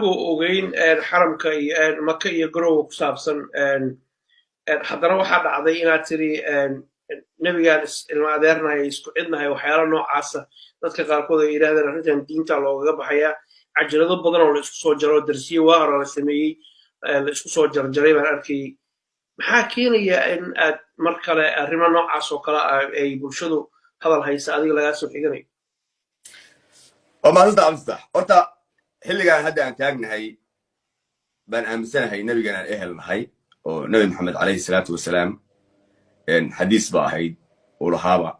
ogeyn xaramka iyo maka iyo garowa ku saabsan haddana waxaa dhacday inaad tiri nebigaan ilma adeernahay isku cidnahay waxyaala noocaasa dadka qaarkood ay yidhahdeen arrintan diinta loogaga baxayaa cajalado badan oo la isku soo jaro darsiye waa hore la sameeyey la isku soo jarjaray baan arkayay maxaa keenaya in aad mar kale arrimo noocaas oo kale ah ay bulshadu hadal haysa adiga lagaa soo xiganayo ومالنتا عبدالله horta xilligan hadda aan taagnahay baan aaminsanahay nabigan aan ehel nahay oo nabi maxamed calayhi salaatu wasalaam xadiis ba ahayd oo lahaaba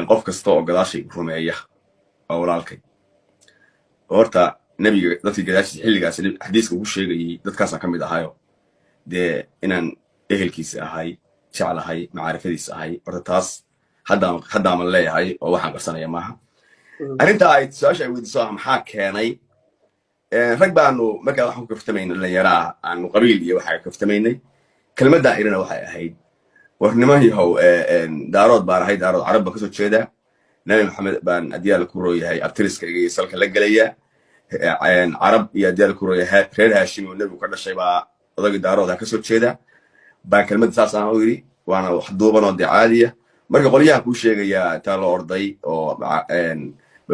qof kasta oo gadaashay rumeeya oo walaalkay horta nabiga dadkii gadaashiisa xilligaas xadiiska ugu sheegayay dadkaasa ka mid ahayo dee inaan ehelkiisa ahay jeclahay macaarifadiisa ahay horta taas haddaaman leeyahay oo waxaan qarsanaya maaha arrinta ay su-aasha ay weydiiso ah maxaa keenay rag baanu markaa waxaan ku kaftamaynay dhallinyaraa aanu qabiil iyo waxaa kaftamaynay kelmaddaa irina waxay ahayd war niman yahow daarood baan ahay daarood carab baan kasoo jeedaa nabi maxamed baan adyaal ku rooyahay abtiriskayga iyo salka la gelaya carab iyo adyaal ku rooyahay reer haashim oo nebigu ka dhashay baa odagii daarooda kasoo jeeda baan kelmadda saas aan u yidhi waana wax duuban oo dee caadiya marka qolyahan kuu sheegayaa intaa la orday oo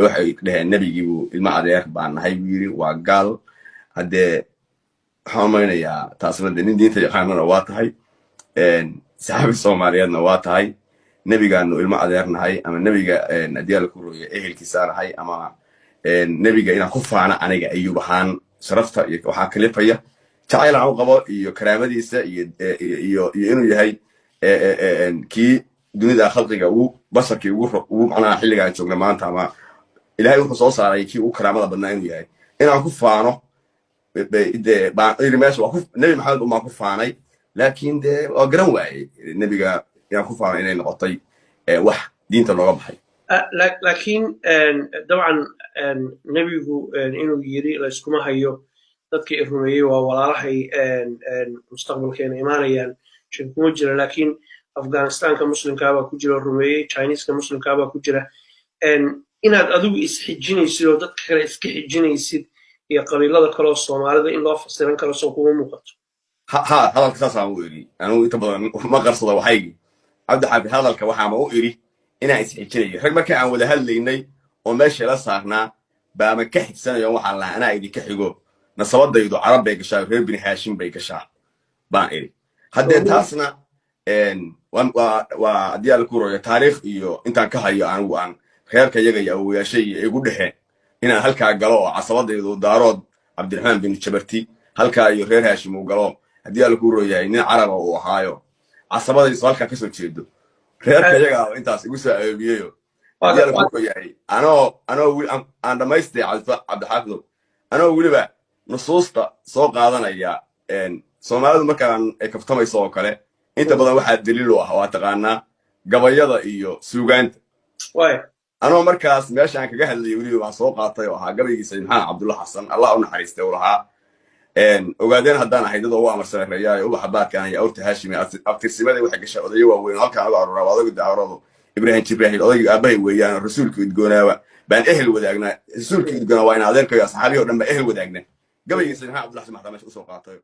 waxay dhaheen nebigiibu ilma adeer baan nahay buu yidhi waa gaal haddee waxaan umaynayaa taasna de nin diinta yaqaanana waa tahay saxaabi soomaaliyeedna waa tahay nebigaanu ilma adeer nahay ama nebiga adyaala ku rooya ehelkiisaa nahay ama nebiga inaan ku faana aniga ayub ahaan sharafta iyo waxaa kalifaya jacayl aan u qabo iyo karaamadiisa iyo inuu yahay kii dunida khalqiga basharkii ugu macnaha xilligaan joogna maanta ama ilaahay wuxuu soo saaray kii ugu karaamada badnaa inuu yahay inaan ku faano meesha nebi maxamed umaan ku faanay laakiin dee waa garan waayey nebiga inaan ku faano inay noqotay wax diinta looga baxay laakiin dabcan nebigu inuu yiri layskuma hayo dadka i rumeeyey waa walaalahay mustaqbalkeena imaanayaan shaki kuma jira laakiin afghanistanka muslimkaabaa ku jira rumeeyey chineska muslimkaabaa ku jira inaad adigu isxijinaysid oo dadka kale iska xijinaysid iyo qabiilada kale oo soomaalida in loo fasiran karo soo kuma muuqato hadalka saasaan u iri anugu inta badan ma qarsado waxaygii cabdixaafid hadalka waxaama u iri inaan isxijinayo rag marka aan wada hadlaynay oo meesha la saarnaa baama ka xigsanayo waxaan lahaa anaa idinka xigo nasabadaydu carab bay gashaa reer bini haashim bay gashaa baan iri haddee taasna waa adyaal ku rooya taariikh iyo intaan ka hayo anigu aan reerka yaga iyo awoyaashay iyo igu dhexeen inaan halkaa galo oo casabadaydu daarood cabdiraxmaan bin jabarti halkaa iyo reer haashim uu galo adyaal ku rooyahay nin caraba uu ahaayo casabadaydu halkaa kasoo jeedo reerka yaga intaas igu soo aoobiyeyo adyaal ku rooyahay aan dhamaystay cabdixaafidow anoo weliba nusuusta soo qaadanaya soomaalidu markaan ay kaftamayso oo kale inta badan waxaa daliil u ah waa taqaanaa gabayada iyo suugaanta anoo markaas meeshaan kaga hadlayay weliba waan soo qaatay oo ahaa gabaygii sayid maxamed cabdulla xasan allah u naxariistay uu lahaa ogaadeen haddaan ahay dad ugu amarsareeyaa ubaxa baadkaan iyo awrta haashimi abtirsimadii waxay gashaa odayo waaweyn halkaan uga aruuraa waa odaygu daawradu ibraahim jibraahil odaygii aabahay weeyaan rasuulkii udgoonaaba baan ehel wadaagnaa rasuulkii udgoonaa waa in adeerkayo asxaabihi oo dhan baa ehel wadaagna gabaygii sayid maxamed cabdulla xasan maxaa meesha usoo qaatay